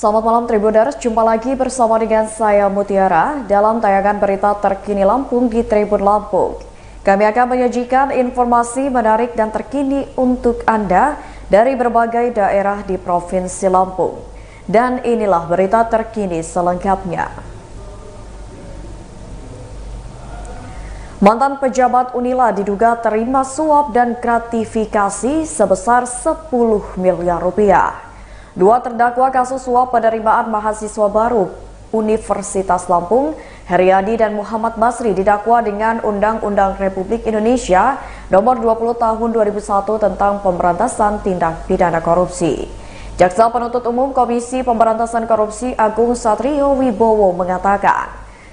Selamat malam Tribuners, jumpa lagi bersama dengan saya Mutiara dalam tayangan berita terkini Lampung di Tribun Lampung. Kami akan menyajikan informasi menarik dan terkini untuk Anda dari berbagai daerah di Provinsi Lampung. Dan inilah berita terkini selengkapnya. Mantan pejabat Unila diduga terima suap dan gratifikasi sebesar 10 miliar rupiah. Dua terdakwa kasus suap penerimaan mahasiswa baru Universitas Lampung, Heriadi dan Muhammad Basri didakwa dengan Undang-Undang Republik Indonesia Nomor 20 Tahun 2001 tentang pemberantasan tindak pidana korupsi. Jaksa Penuntut Umum Komisi Pemberantasan Korupsi Agung Satrio Wibowo mengatakan,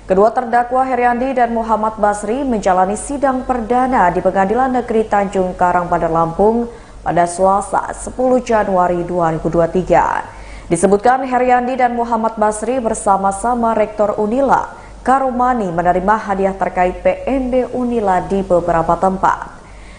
kedua terdakwa Heriandi dan Muhammad Basri menjalani sidang perdana di Pengadilan Negeri Tanjung Karang Bandar Lampung pada Selasa 10 Januari 2023. Disebutkan Heriandi dan Muhammad Basri bersama-sama Rektor Unila, Karomani menerima hadiah terkait PMB Unila di beberapa tempat.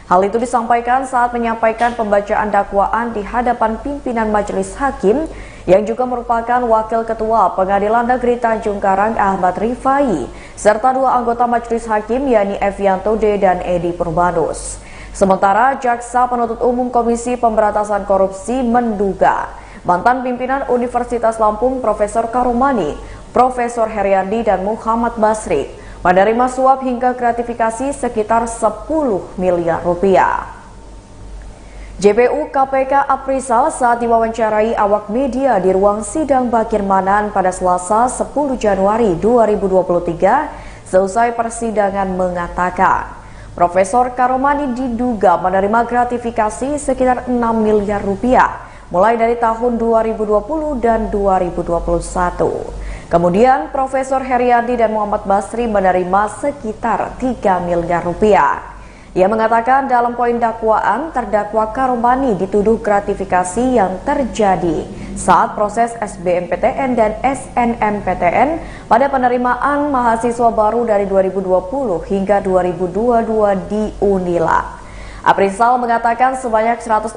Hal itu disampaikan saat menyampaikan pembacaan dakwaan di hadapan pimpinan Majelis Hakim yang juga merupakan Wakil Ketua Pengadilan Negeri Tanjung Karang Ahmad Rifai, serta dua anggota Majelis Hakim yakni Evianto D. dan Edi Purbanus. Sementara Jaksa Penuntut Umum Komisi Pemberantasan Korupsi menduga mantan pimpinan Universitas Lampung Profesor Karomani, Profesor Heriandi dan Muhammad Basri menerima suap hingga gratifikasi sekitar 10 miliar rupiah. JPU KPK Aprisal saat diwawancarai awak media di ruang sidang Bakirmanan pada Selasa 10 Januari 2023 seusai persidangan mengatakan Profesor Karomani diduga menerima gratifikasi sekitar 6 miliar rupiah mulai dari tahun 2020 dan 2021. Kemudian Profesor Heriandi dan Muhammad Basri menerima sekitar 3 miliar rupiah. Ia mengatakan dalam poin dakwaan terdakwa Karomani dituduh gratifikasi yang terjadi saat proses SBMPTN dan SNMPTN pada penerimaan mahasiswa baru dari 2020 hingga 2022 di Unila. Aprisal mengatakan sebanyak 140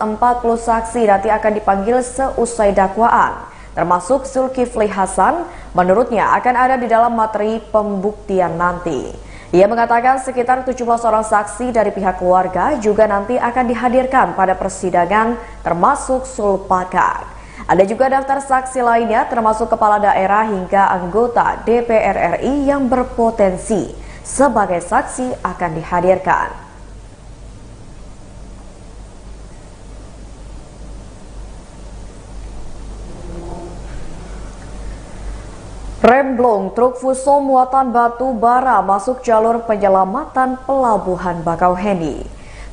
saksi nanti akan dipanggil seusai dakwaan, termasuk Zulkifli Hasan, menurutnya akan ada di dalam materi pembuktian nanti. Ia mengatakan sekitar 17 orang saksi dari pihak keluarga juga nanti akan dihadirkan pada persidangan termasuk Sulpakar. Ada juga daftar saksi lainnya termasuk kepala daerah hingga anggota DPR RI yang berpotensi sebagai saksi akan dihadirkan. Remblong truk Fuso muatan batu bara masuk jalur penyelamatan Pelabuhan Bakauheni.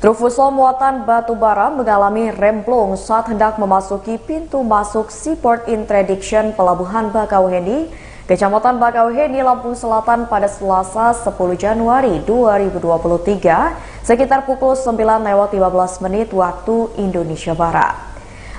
Truk Fuso muatan batu bara mengalami remblong saat hendak memasuki pintu masuk Seaport Intradiction Pelabuhan Bakauheni, Kecamatan Bakauheni, Lampung Selatan pada Selasa 10 Januari 2023 sekitar pukul 9:15 waktu Indonesia Barat.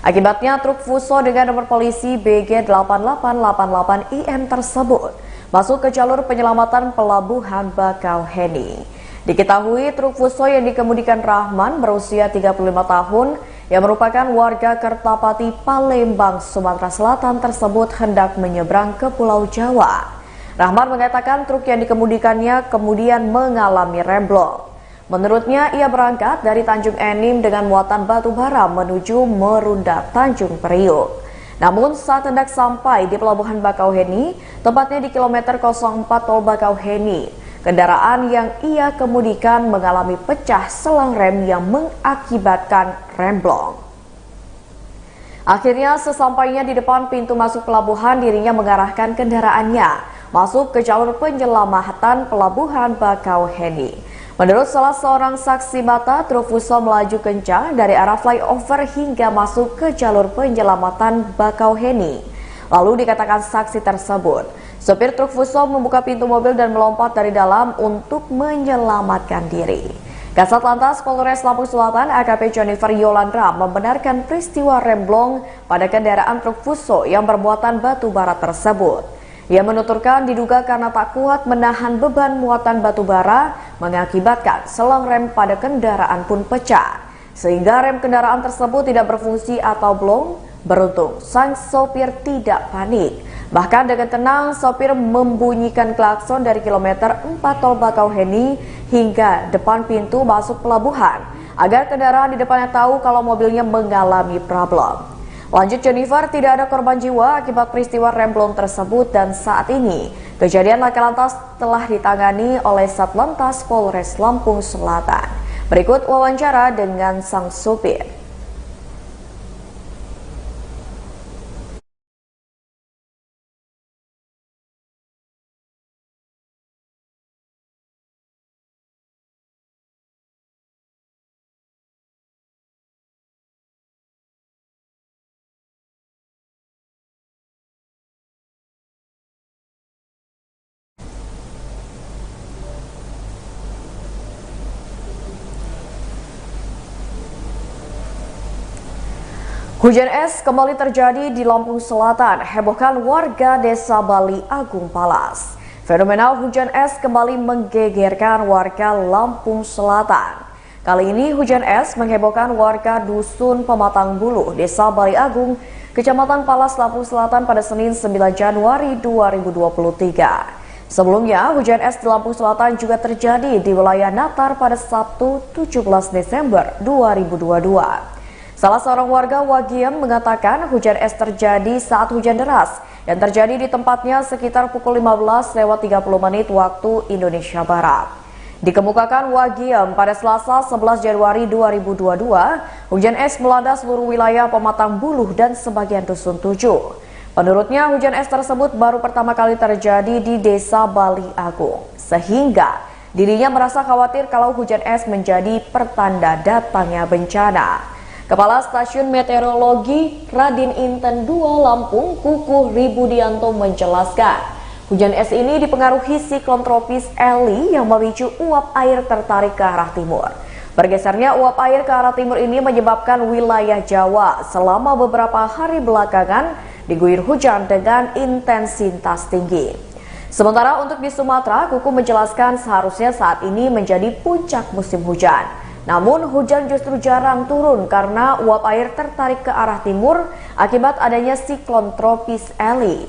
Akibatnya truk Fuso dengan nomor polisi BG 8888IM tersebut masuk ke jalur penyelamatan Pelabuhan Bakauheni. Diketahui truk Fuso yang dikemudikan Rahman berusia 35 tahun yang merupakan warga Kertapati, Palembang, Sumatera Selatan tersebut hendak menyeberang ke Pulau Jawa. Rahman mengatakan truk yang dikemudikannya kemudian mengalami remblong. Menurutnya, ia berangkat dari Tanjung Enim dengan muatan batu bara menuju Merunda, Tanjung Priuk. Namun saat hendak sampai di Pelabuhan Bakauheni, tepatnya di kilometer 04 Tol Bakauheni, kendaraan yang ia kemudikan mengalami pecah selang rem yang mengakibatkan remblong. Akhirnya sesampainya di depan pintu masuk pelabuhan, dirinya mengarahkan kendaraannya masuk ke jalur penyelamatan pelabuhan Bakauheni. Menurut salah seorang saksi mata, truk Fuso melaju kencang dari arah flyover hingga masuk ke jalur penyelamatan Bakauheni. Lalu dikatakan saksi tersebut, sopir truk Fuso membuka pintu mobil dan melompat dari dalam untuk menyelamatkan diri. Kasat Lantas Polres Lampung Selatan AKP Jennifer Yolandra membenarkan peristiwa remblong pada kendaraan truk Fuso yang bermuatan batu bara tersebut. Ia menuturkan diduga karena tak kuat menahan beban muatan batu bara mengakibatkan selang rem pada kendaraan pun pecah, sehingga rem kendaraan tersebut tidak berfungsi atau blong. Beruntung sang sopir tidak panik. Bahkan dengan tenang sopir membunyikan klakson dari kilometer 4 tol Bakauheni hingga depan pintu masuk pelabuhan agar kendaraan di depannya tahu kalau mobilnya mengalami problem. Lanjut Jennifer, tidak ada korban jiwa akibat peristiwa remblong tersebut dan saat ini kejadian laka lantas telah ditangani oleh Satlantas Polres Lampung Selatan. Berikut wawancara dengan sang sopir. Hujan es kembali terjadi di Lampung Selatan, hebohkan warga desa Bali Agung Palas. Fenomena hujan es kembali menggegerkan warga Lampung Selatan. Kali ini hujan es menghebohkan warga Dusun Pematang Buluh, desa Bali Agung, Kecamatan Palas, Lampung Selatan pada Senin 9 Januari 2023. Sebelumnya, hujan es di Lampung Selatan juga terjadi di wilayah Natar pada Sabtu 17 Desember 2022. Salah seorang warga Wagiem mengatakan hujan es terjadi saat hujan deras dan terjadi di tempatnya sekitar pukul 15:30 waktu Indonesia Barat. Dikemukakan Wagiem pada Selasa 11 Januari 2022, hujan es melanda seluruh wilayah Pematang Buluh dan sebagian Dusun 7. Menurutnya hujan es tersebut baru pertama kali terjadi di desa Bali Agung, sehingga dirinya merasa khawatir kalau hujan es menjadi pertanda datangnya bencana. Kepala Stasiun Meteorologi Radin Inten 2 Lampung, Kukuh Ribudianto menjelaskan, hujan es ini dipengaruhi siklon tropis Eli yang memicu uap air tertarik ke arah timur. Bergesernya uap air ke arah timur ini menyebabkan wilayah Jawa selama beberapa hari belakangan diguyur hujan dengan intensitas tinggi. Sementara untuk di Sumatera, Kukuh menjelaskan seharusnya saat ini menjadi puncak musim hujan. Namun hujan justru jarang turun karena uap air tertarik ke arah timur akibat adanya siklon tropis Eli.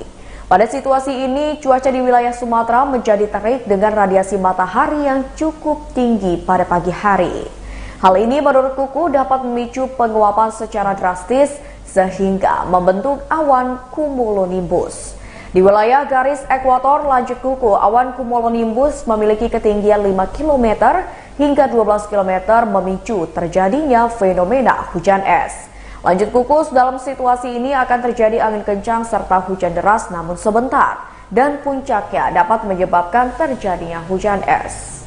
Pada situasi ini, cuaca di wilayah Sumatera menjadi terik dengan radiasi matahari yang cukup tinggi pada pagi hari. Hal ini menurut Kukuh dapat memicu penguapan secara drastis sehingga membentuk awan cumulonimbus. Di wilayah garis ekuator, lanjut Kukuh, awan cumulonimbus memiliki ketinggian 5 km hingga 12 km memicu terjadinya fenomena hujan es. Lanjut Kukuh, dalam situasi ini akan terjadi angin kencang serta hujan deras namun sebentar dan puncaknya dapat menyebabkan terjadinya hujan es.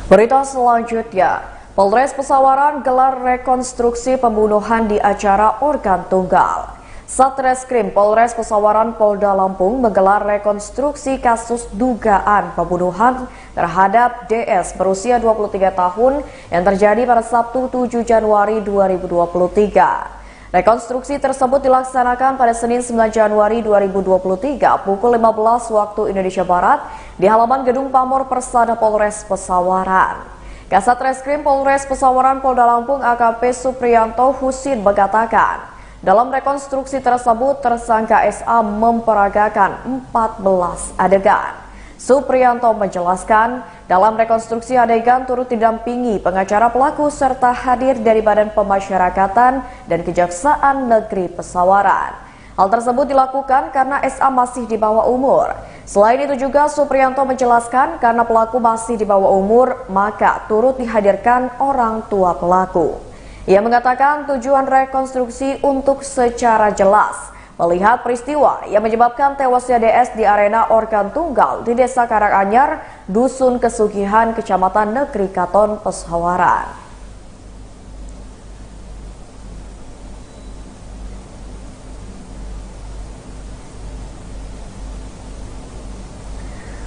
Berita selanjutnya, Polres Pesawaran gelar rekonstruksi pembunuhan di acara organ tunggal. Satreskrim Polres Pesawaran Polda Lampung menggelar rekonstruksi kasus dugaan pembunuhan terhadap DS berusia 23 tahun yang terjadi pada Sabtu 7 Januari 2023. Rekonstruksi tersebut dilaksanakan pada Senin 9 Januari 2023 pukul 15 waktu Indonesia Barat di halaman Gedung Pamor Persada Polres Pesawaran. Kasat Reskrim Polres Pesawaran Polda Lampung AKP Supriyanto Husin mengatakan, dalam rekonstruksi tersebut tersangka SA memperagakan 14 adegan. Supriyanto menjelaskan, dalam rekonstruksi adegan turut didampingi pengacara pelaku serta hadir dari Badan Pemasyarakatan dan Kejaksaan Negeri Pesawaran. Hal tersebut dilakukan karena SA masih di bawah umur. Selain itu juga Supriyanto menjelaskan karena pelaku masih di bawah umur, maka turut dihadirkan orang tua pelaku. Ia mengatakan tujuan rekonstruksi untuk secara jelas melihat peristiwa yang menyebabkan tewasnya DS di arena organ tunggal di Desa Karanganyar, Dusun Kesugihan, Kecamatan Negeri Katon, Pesawaran.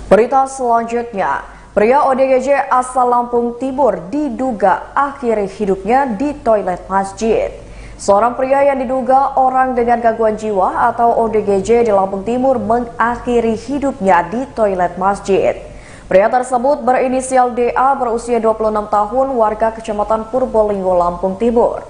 Berita selanjutnya, pria ODGJ asal Lampung Timur diduga akhiri hidupnya di toilet masjid. Seorang pria yang diduga orang dengan gangguan jiwa atau ODGJ di Lampung Timur mengakhiri hidupnya di toilet masjid. Pria tersebut berinisial DA berusia 26 tahun warga Kecamatan Purbolinggo, Lampung Timur.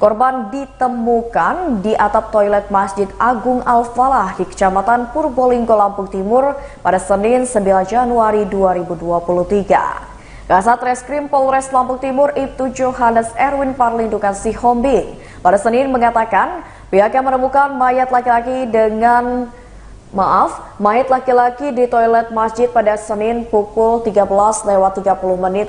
Korban ditemukan di atap toilet Masjid Agung Al-Falah di Kecamatan Purbolinggo, Lampung Timur pada Senin 9 Januari 2023. Kasat Reskrim Polres Lampung Timur Ibtu Johannes Erwin Parlindukan Sihombing pada Senin mengatakan pihaknya menemukan mayat laki-laki di toilet masjid pada Senin pukul 13.30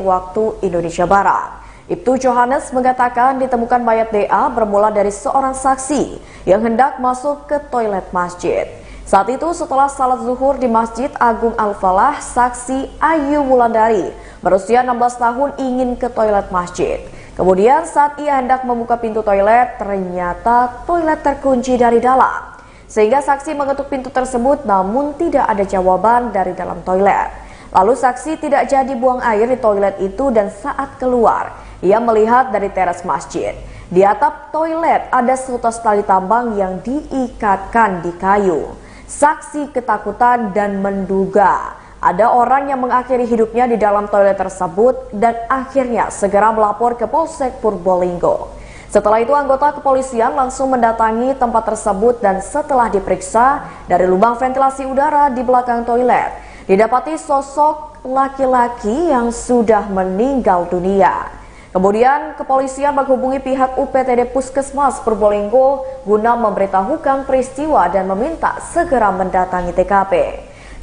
waktu Indonesia Barat. Ibtu Johannes mengatakan ditemukan mayat DA bermula dari seorang saksi yang hendak masuk ke toilet masjid. Saat itu setelah salat zuhur di Masjid Agung Al-Falah, saksi Ayu Wulandari berusia 16 tahun ingin ke toilet masjid. Kemudian saat ia hendak membuka pintu toilet, ternyata toilet terkunci dari dalam. Sehingga saksi mengetuk pintu tersebut namun tidak ada jawaban dari dalam toilet. Lalu saksi tidak jadi buang air di toilet itu dan saat keluar, ia melihat dari teras masjid. Di atap toilet ada seutas tali tambang yang diikatkan di kayu. Saksi ketakutan dan menduga ada orang yang mengakhiri hidupnya di dalam toilet tersebut dan akhirnya segera melapor ke Polsek Purbolinggo. Setelah itu anggota kepolisian langsung mendatangi tempat tersebut dan setelah diperiksa dari lubang ventilasi udara di belakang toilet, didapati sosok laki-laki yang sudah meninggal dunia. Kemudian kepolisian menghubungi pihak UPTD Puskesmas Purbolinggo guna memberitahukan peristiwa dan meminta segera mendatangi TKP.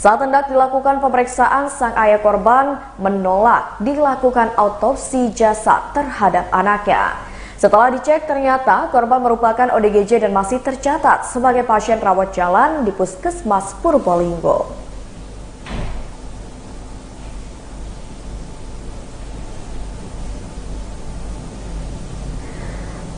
Saat hendak dilakukan pemeriksaan, sang ayah korban menolak dilakukan autopsi jasad terhadap anaknya. Setelah dicek ternyata korban merupakan ODGJ dan masih tercatat sebagai pasien rawat jalan di Puskesmas Purbolinggo.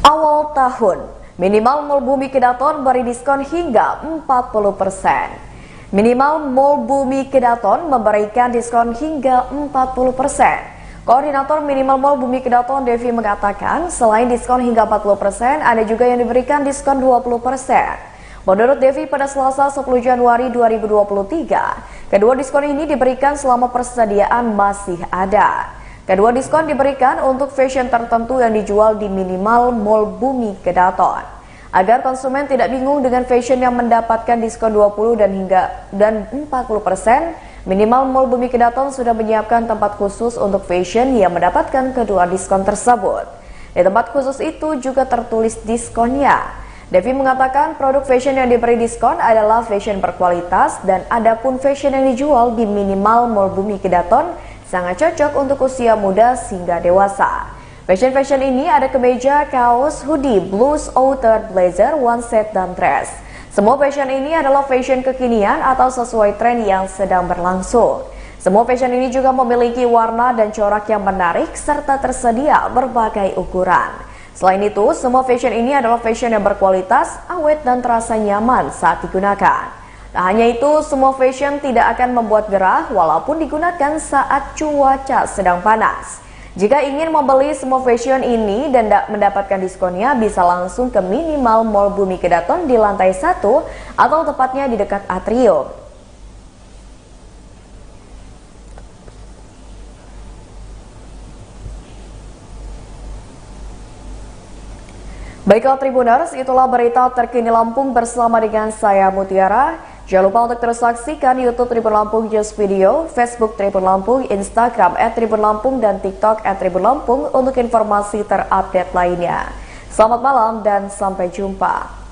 Awal tahun, minimal Mall Bumi Kedaton beri diskon hingga 40%. Minimal Mall Bumi Kedaton memberikan diskon hingga 40%. Koordinator Minimal Mall Bumi Kedaton Devi mengatakan, selain diskon hingga 40%, ada juga yang diberikan diskon 20%. Menurut Devi, pada Selasa 10 Januari 2023, kedua diskon ini diberikan selama persediaan masih ada. Kedua diskon diberikan untuk fashion tertentu yang dijual di Minimal Mall Bumi Kedaton. Agar konsumen tidak bingung dengan fashion yang mendapatkan diskon 20 dan 40%, Minimal Mall Bumi Kedaton sudah menyiapkan tempat khusus untuk fashion yang mendapatkan kedua diskon tersebut. Di tempat khusus itu juga tertulis diskonnya. Devi mengatakan produk fashion yang diberi diskon adalah fashion berkualitas dan adapun fashion yang dijual di Minimal Mall Bumi Kedaton sangat cocok untuk usia muda hingga dewasa. Fashion ini ada kemeja, kaos, hoodie, blus, outer, blazer, one set, dan dress. Semua fashion ini adalah fashion kekinian atau sesuai tren yang sedang berlangsung. Semua fashion ini juga memiliki warna dan corak yang menarik serta tersedia berbagai ukuran. Selain itu, semua fashion ini adalah fashion yang berkualitas, awet, dan terasa nyaman saat digunakan. Tak hanya itu, semua fashion tidak akan membuat gerah walaupun digunakan saat cuaca sedang panas. Jika ingin membeli semua fashion ini dan mendapatkan diskonnya, bisa langsung ke Minimal Mall Bumi Kedaton di lantai 1 atau tepatnya di dekat atrium. Baiklah Tribuners, itulah berita terkini Lampung bersama dengan saya Mutiara. Jangan lupa untuk terus saksikan YouTube Tribun Lampung News Video, Facebook Tribun Lampung, Instagram @tribunlampung, dan TikTok @tribun Lampung untuk informasi terupdate lainnya. Selamat malam dan sampai jumpa.